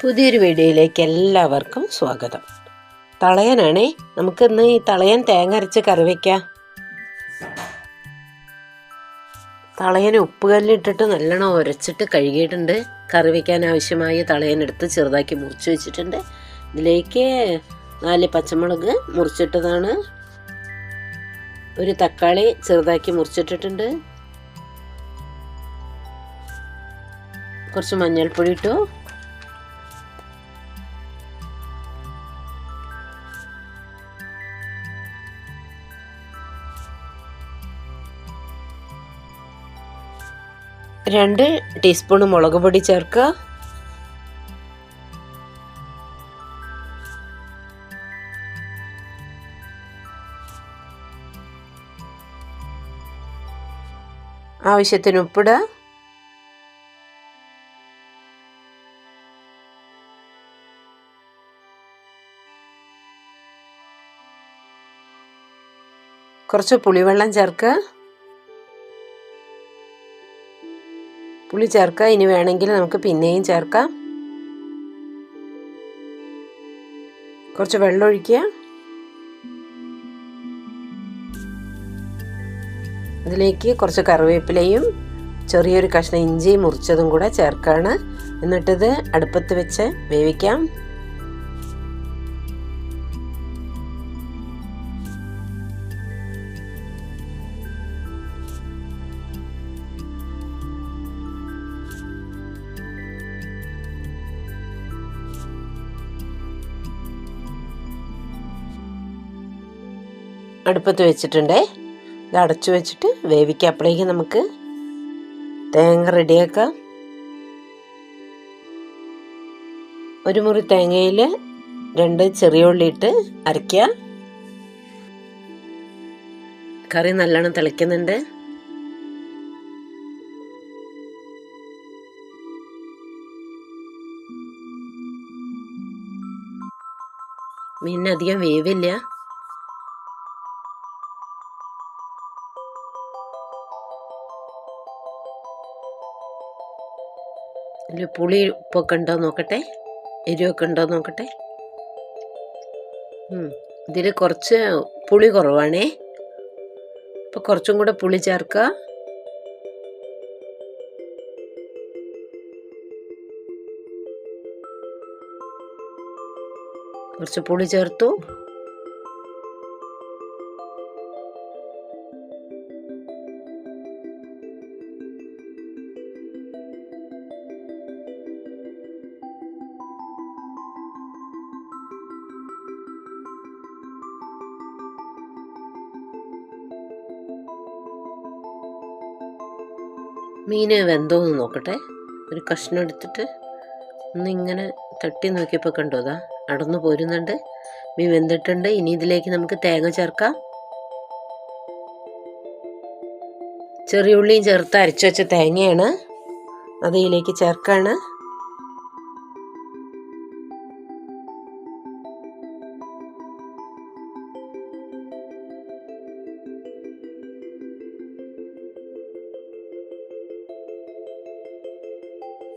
പുതിയൊരു വീഡിയോയിലേക്ക് എല്ലാവർക്കും സ്വാഗതം. തളയനാണേ. നമുക്കിന്ന് ഈ തളയൻ തേങ്ങ അരച്ച് കറി വയ്ക്കാം. തളയൻ ഉപ്പുകല്ലിട്ടിട്ട് നല്ലോണം ഉരച്ചിട്ട് കഴുകിയിട്ടുണ്ട്. കറി വയ്ക്കാൻ ആവശ്യമായ തളയനെടുത്ത് ചെറുതാക്കി മുറിച്ച് വെച്ചിട്ടുണ്ട്. ഇതിലേക്ക് 4 പച്ചമുളക് മുറിച്ചിട്ടതാണ്, ഒരു തക്കാളി ചെറുതാക്കി മുറിച്ചിട്ടിട്ടുണ്ട്, കുറച്ച് മഞ്ഞൾപ്പൊടി ഇട്ടു, രണ്ട് ടീസ്പൂൺ മുളക് പൊടി ചേർക്കുക, ആവശ്യത്തിന് ഉപ്പിടുക, കുറച്ച് പുളിവെള്ളം ചേർക്കുക. പുളി ചേർക്കുക. ഇനി വേണമെങ്കിൽ നമുക്ക് പിന്നെയും ചേർക്കാം. കുറച്ച് വെള്ളം ഒഴിക്കുക. അതിലേക്ക് കുറച്ച് കറിവേപ്പിലയും ചെറിയൊരു കഷ്ണം ഇഞ്ചി മുറിച്ചതും കൂടെ ചേർക്കാണ്. എന്നിട്ടിത് അടുപ്പത്ത് വെച്ച് വേവിക്കാം. അടുപ്പത്ത് വെച്ചിട്ടുണ്ട്. ഇത് അടച്ചു വെച്ചിട്ട് വേവിക്കാം. അപ്പോഴേക്കും നമുക്ക് തേങ്ങ റെഡിയാക്കാം. ഒരു മുറി തേങ്ങയിൽ 2 ചെറിയ ഉള്ളി ഇട്ട് അരയ്ക്കുക. കറി നല്ലോണം തിളയ്ക്കുന്നുണ്ട്. മീനധികം വേവില്ല. ഇതിൽ പുളി ഉപ്പൊക്കെ ഉണ്ടോ നോക്കട്ടെ, എരിവൊക്കെ ഉണ്ടോ നോക്കട്ടെ. ഇതിൽ കുറച്ച് പുളി കുറവാണേ, അപ്പോൾ കുറച്ചും കൂടെ പുളി ചേർക്കുക. കുറച്ച് പുളി ചേർത്തു. മീൻ വെന്തോന്ന് നോക്കട്ടെ. ഒരു കഷ്ണം എടുത്തിട്ട് ഒന്നിങ്ങനെ തട്ടി നോക്കിയപ്പോൾ കണ്ടോ, അതാ അടന്നു പോരുന്നുണ്ട്. മീൻ വെന്തിട്ടുണ്ട്. ഇനി ഇതിലേക്ക് നമുക്ക് തേങ്ങ ചേർക്കാം. ചെറിയ ഉള്ളിയും ചേർത്ത് അരച്ചു വെച്ച തേങ്ങയാണ്, അത് ഇതിലേക്ക് ചേർക്കാണ്.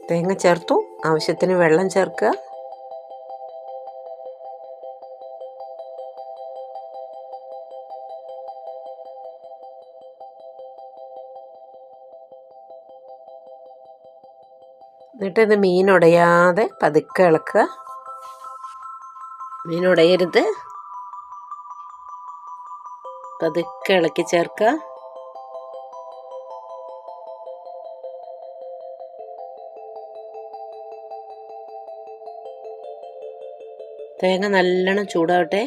തേങ്ങ ചേർത്തു. ആവശ്യത്തിന് വെള്ളം ചേർക്കുക. എന്നിട്ട് ഇത് മീൻ ഉടയാതെ പതുക്കെ ഇളക്കുക. മീൻ ഉടയരുത്. പതുക്കെ ഇളക്കി ചേർക്കുക. തേങ്ങ നല്ലോണം ചൂടാവട്ടെ.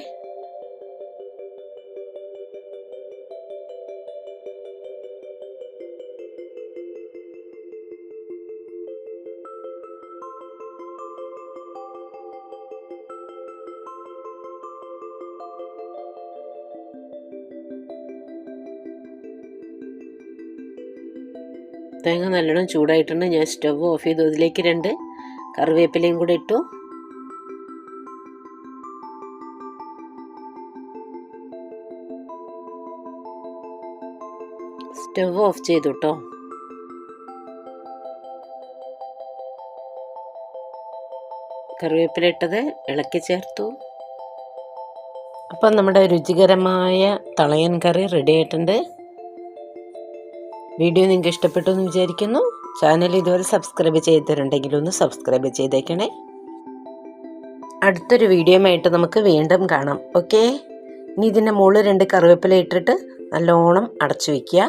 തേങ്ങ നല്ലോണം ചൂടായിട്ടുണ്ട്. ഞാൻ സ്റ്റവ് ഓഫ് ചെയ്തു. അതിലേക്ക് 2 കറിവേപ്പിലയും കൂടെ ഇട്ടു. സ്റ്റവ് ഓഫ് ചെയ്തു കേട്ടോ. കറിവേപ്പില ഇട്ടത് ഇളക്കി ചേർത്തു. അപ്പം നമ്മുടെ രുചികരമായ തളയൻ കറി റെഡി ആയിട്ടുണ്ട്. വീഡിയോ നിങ്ങൾക്ക് ഇഷ്ടപ്പെട്ടു എന്ന് വിചാരിക്കുന്നു. ചാനൽ ഇതുവരെ സബ്സ്ക്രൈബ് ചെയ്തിട്ടുണ്ടെങ്കിൽ ഒന്ന് സബ്സ്ക്രൈബ് ചെയ്തേക്കണേ. അടുത്തൊരു വീഡിയോയുമായിട്ട് നമുക്ക് വീണ്ടും കാണാം. ഓക്കെ, ഇനി ഇതിൻ്റെ മുകളിൽ 2 കറിവേപ്പില ഇട്ടിട്ട് നല്ലോണം അടച്ചു വയ്ക്കുക.